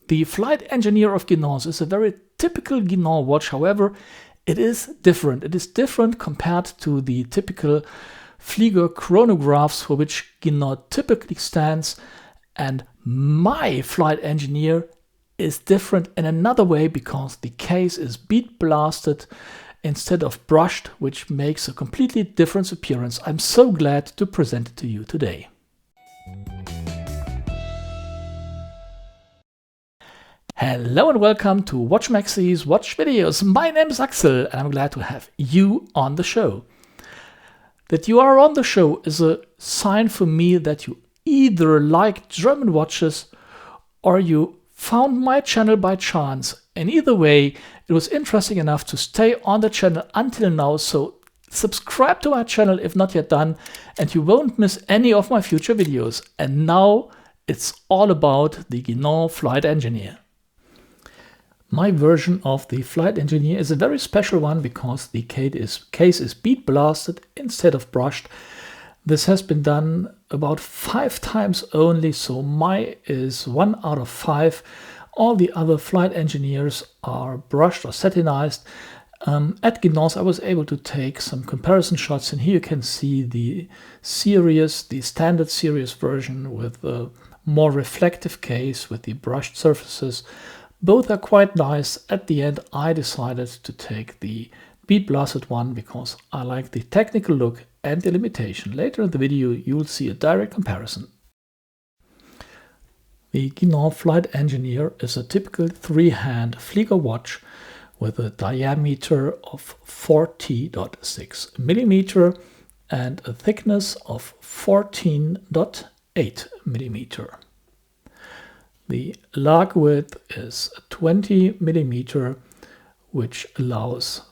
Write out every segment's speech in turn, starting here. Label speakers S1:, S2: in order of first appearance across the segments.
S1: The Flight Engineer of Guinand is a very typical Guinand watch. However, it is different. It is different compared to the typical Flieger chronographs for which Guinand typically stands. And my Flight Engineer is different in another way because the case is bead blasted instead of brushed, which makes a completely different appearance. I'm so glad to present it to you today. Hello and welcome to Watch Maxie's Watch Videos. My name is Axel and I'm glad to have you on the show. That you are on the show is a sign for me that you either like German watches or you found my channel by chance. And either way, it was interesting enough to stay on the channel until now, so subscribe to my channel if not yet done and you won't miss any of my future videos. And now it's all about the Guinand Flight Engineer. My version of the Flight Engineer is a very special one because the case is bead blasted instead of brushed. This has been done about 5 times only, so my is 1 out of 5. All the other Flight Engineers are brushed or satinized. At Guinand I was able to take some comparison shots, and here you can see the standard series version with a more reflective case with the brushed surfaces. Both are quite nice. At the end, I decided to take the bead blasted one because I like the technical look and the limitation. Later in the video, you'll see a direct comparison. The Guinand Flight Engineer is a typical 3-hand Flieger watch with a diameter of 40.6 millimeter and a thickness of 14.8 millimeter. The lug width is 20 millimeter, which allows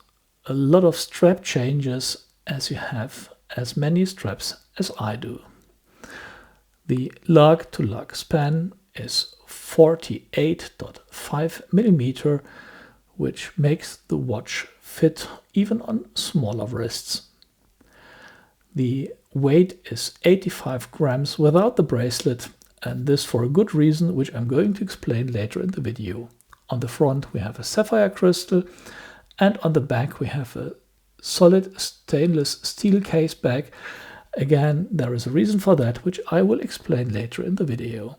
S1: a lot of strap changes as you have as many straps as I do. The lug-to-lug span is 48.5 millimeter, which makes the watch fit even on smaller wrists. The weight is 85 grams without the bracelet, and this for a good reason, which I'm going to explain later in the video. On the front we have a sapphire crystal, and on the back we have a solid stainless steel case back. Again, there is a reason for that, which I will explain later in the video.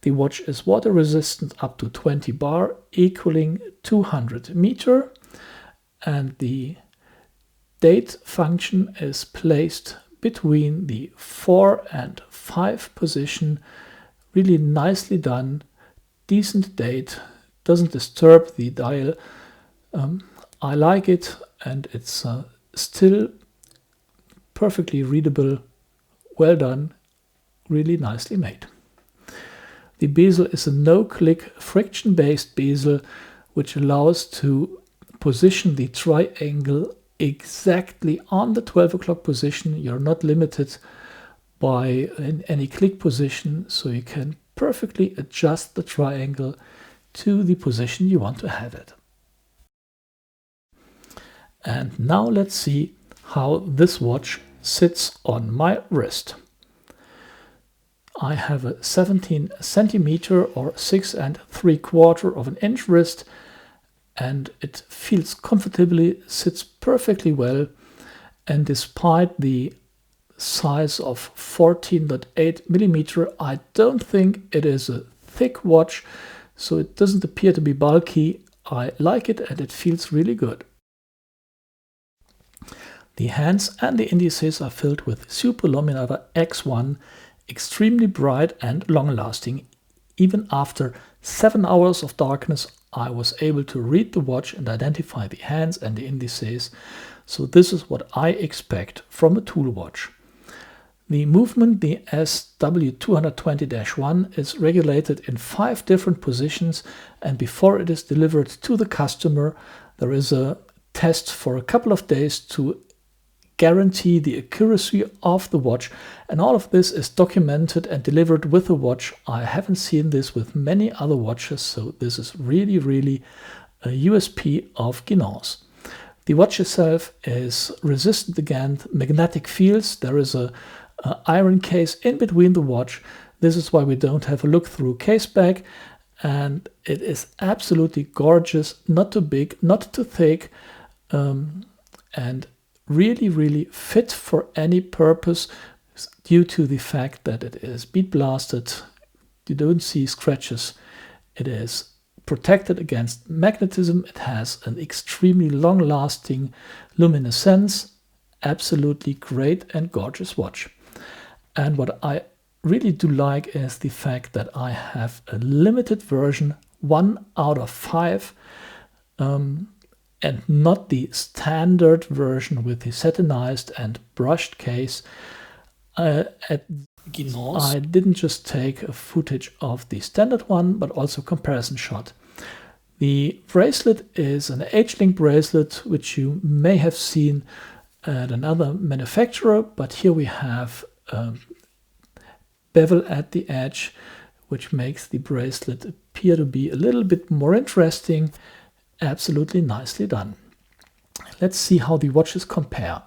S1: The watch is water resistant up to 20 bar, equaling 200 meter, and the date function is placed between the 4 and 5 position. Really nicely done, decent date, doesn't disturb the dial. I like it, and it's still perfectly readable. Well done, really nicely made. The bezel is a no-click friction-based bezel, which allows to position the triangle exactly on the 12 o'clock position. You're not limited by any click position, so you can perfectly adjust the triangle to the position you want to have it. And now let's see how this watch sits on my wrist. I have a 17 centimeter or 6 3/4 of an inch wrist, and it feels comfortably, sits perfectly well, and despite the size of 14.8 millimeter, I don't think it is a thick watch, so it doesn't appear to be bulky. I like it and it feels really good. The hands and the indices are filled with superluminator X1, extremely bright and long-lasting. Even after 7 hours of darkness, I was able to read the watch and identify the hands and the indices, so this is what I expect from a tool watch. The movement, the SW220-1, is regulated in 5 different positions, and before it is delivered to the customer, there is a test for a couple of days to guarantee the accuracy of the watch, and all of this is documented and delivered with the watch. I haven't seen this with many other watches, so this is really a USP of Guinand's. The watch itself is resistant against magnetic fields. There is a iron case in between the watch. This is why we don't have a look-through case back, and it is absolutely gorgeous, not too big, not too thick, and really, really fit for any purpose due to the fact that it is bead blasted. You don't see scratches. It is protected against magnetism. It has an extremely long-lasting luminescence. Absolutely great and gorgeous watch. And what I really do like is the fact that I have a limited version, 1 out of 5, and not the standard version with the satinized and brushed case. At Guinand, I didn't just take a footage of the standard one, but also comparison shot. The bracelet is an H-link bracelet, which you may have seen at another manufacturer, but here we have bevel at the edge, which makes the bracelet appear to be a little bit more interesting. Absolutely nicely done. Let's see how the watches compare.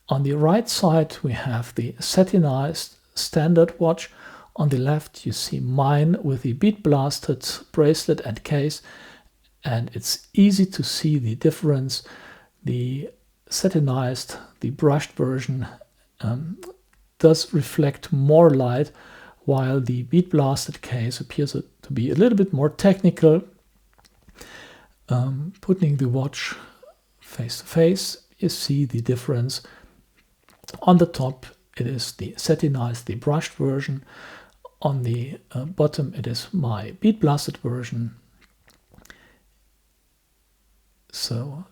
S1: On the right side we have the satinized standard watch. On the left you see mine with the bead blasted bracelet and case, and it's easy to see the difference. The satinized, the brushed version, does reflect more light, while the bead blasted case appears to be a little bit more technical. Putting the watch face to face, you see the difference. On the top it is the satinized, the brushed version. On the bottom it is my bead blasted version. So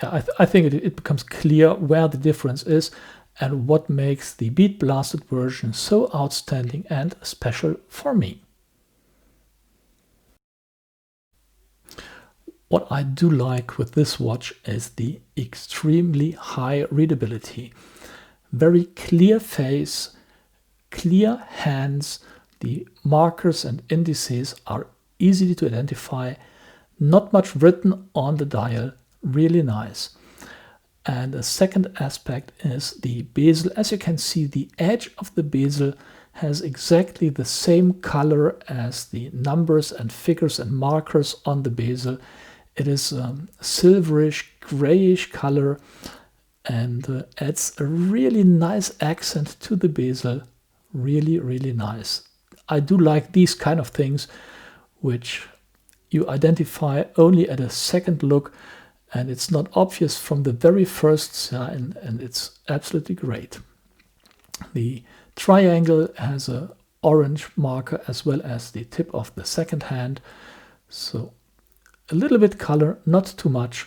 S1: yeah, I think it becomes clear where the difference is and what makes the bead blasted version so outstanding and special for me. What I do like with this watch is the extremely high readability. Very clear face, clear hands, the markers and indices are easy to identify, not much written on the dial, really nice. And the second aspect is the bezel. As you can see, the edge of the bezel has exactly the same color as the numbers and figures and markers on the bezel. It is a silverish, grayish color and adds a really nice accent to the bezel. Really, really nice. I do like these kind of things which you identify only at a second look, and it's not obvious from the very first sign, and it's absolutely great. The triangle has an orange marker as well as the tip of the second hand, so a little bit color, not too much.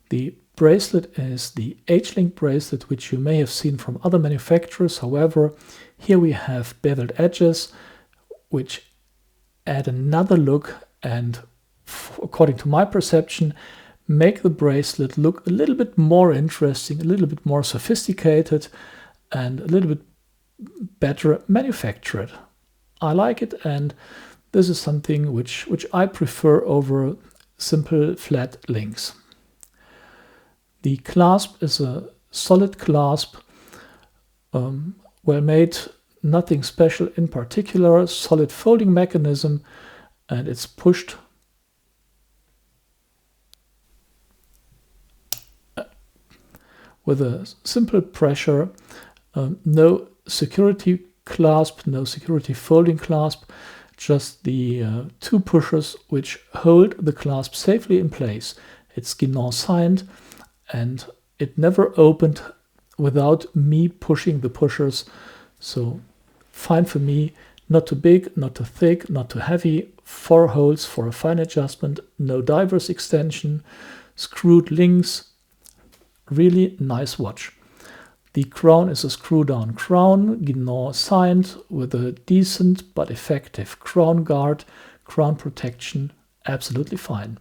S1: The bracelet is the H-link bracelet, which you may have seen from other manufacturers. However, here we have beveled edges, which add another look and, according to my perception, make the bracelet look a little bit more interesting, a little bit more sophisticated, and a little bit better manufactured. I like it, and this is something which I prefer over simple flat links. The clasp is a solid clasp, well made, nothing special in particular, solid folding mechanism, and it's pushed with a simple pressure. No security clasp, no security folding clasp, just the two pushers which hold the clasp safely in place. It's Guinand signed, and it never opened without me pushing the pushers, so fine for me. Not too big, not too thick, not too heavy. 4 holes for a fine adjustment, no diverse extension, screwed links. Really nice watch. The crown is a screw-down crown, Guinand signed, with a decent but effective crown guard, crown protection, absolutely fine.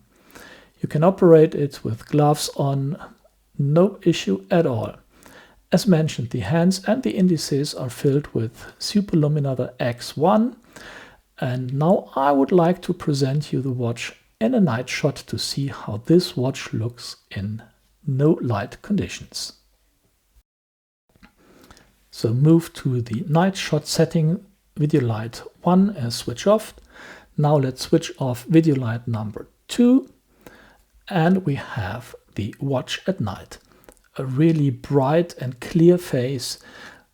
S1: You can operate it with gloves on, no issue at all. As mentioned, the hands and the indices are filled with superluminator X1, and now I would like to present you the watch in a night shot to see how this watch looks in no light conditions. So move to the night shot setting. Video light 1 is switch off. Now let's switch off video light number 2, and we have the watch at night. A really bright and clear face.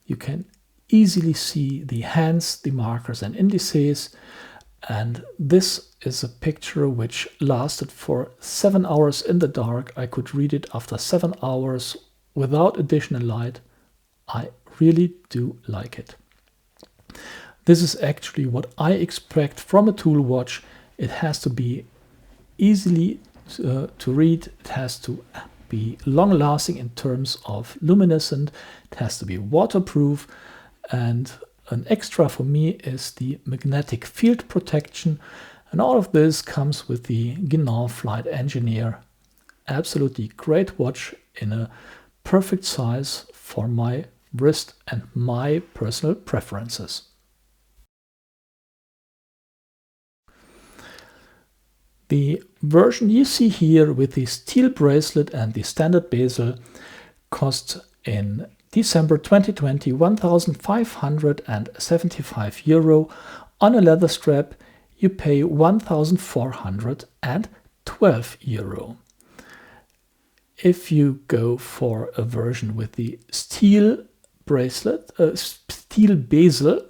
S1: You can easily see the hands, the markers and indices, and this is a picture which lasted for 7 hours in the dark. I could read it after 7 hours without additional light. I really do like it. This is actually what I expect from a tool watch. It has to be easily to read, it has to be long lasting in terms of luminescent, it has to be waterproof, and an extra for me is the magnetic field protection, and all of this comes with the Guinand Flight Engineer. Absolutely great watch in a perfect size for my wrist and my personal preferences. The version you see here with the steel bracelet and the standard bezel costs in December 2020 1,575 euro. On a leather strap you pay 1,412 euro. If you go for a version with the steel bracelet, steel bezel,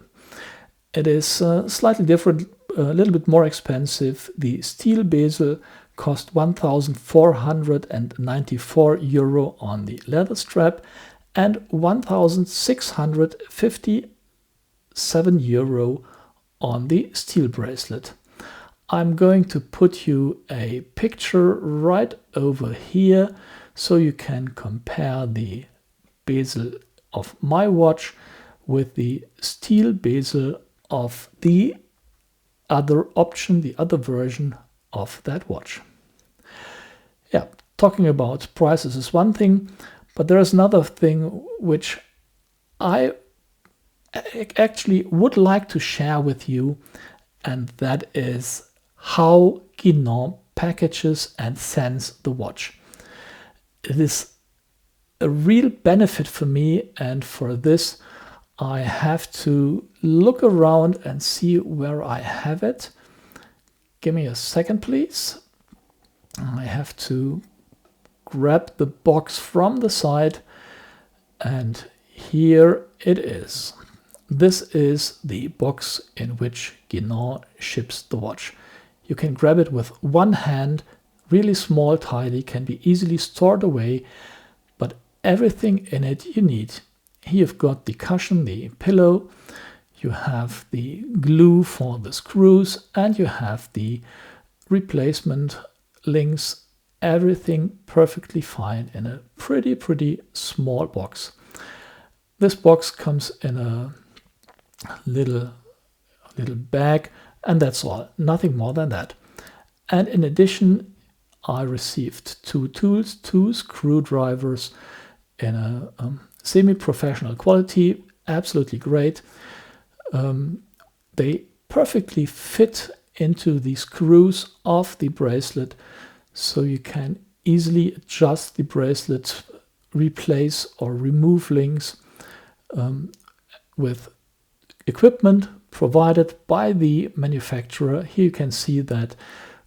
S1: it is slightly different, a little bit more expensive. The steel bezel cost 1,494 euro on the leather strap and 1,657 euro on the steel bracelet. I'm going to put you a picture right over here so you can compare the bezel of my watch with the steel bezel of the other option, the other version of that watch. Yeah, talking about prices is one thing, but there is another thing which I actually would like to share with you, and that is how Guinand packages and sends the watch. It is a real benefit for me, and for this I have to look around and see where I have it. Give me a second, please. I have to grab the box from the side, and here it is. This is the box in which Guinand ships the watch. You can grab it with one hand, really small, tidy, can be easily stored away, but everything in it you need. Here you've got the cushion, the pillow, you have the glue for the screws, and you have the replacement links. Everything perfectly fine in a pretty small box. This box comes in a little bag, and that's all, nothing more than that. And in addition, I received 2 tools, 2 screwdrivers in a semi-professional quality, absolutely great. They perfectly fit into the screws of the bracelet, so you can easily adjust the bracelet, replace or remove links with equipment provided by the manufacturer. Here you can see that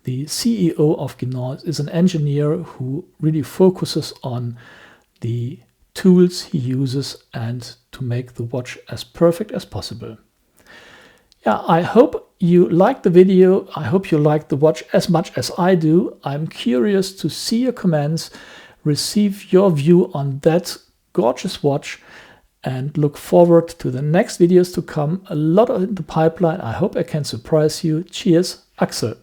S1: the CEO of Guinand is an engineer who really focuses on the tools he uses and to make the watch as perfect as possible. Yeah, I hope you liked the video. I hope you liked the watch as much as I do. I'm curious to see your comments, receive your view on that gorgeous watch, and look forward to the next videos to come. A lot in the pipeline. I hope I can surprise you. Cheers, Axel.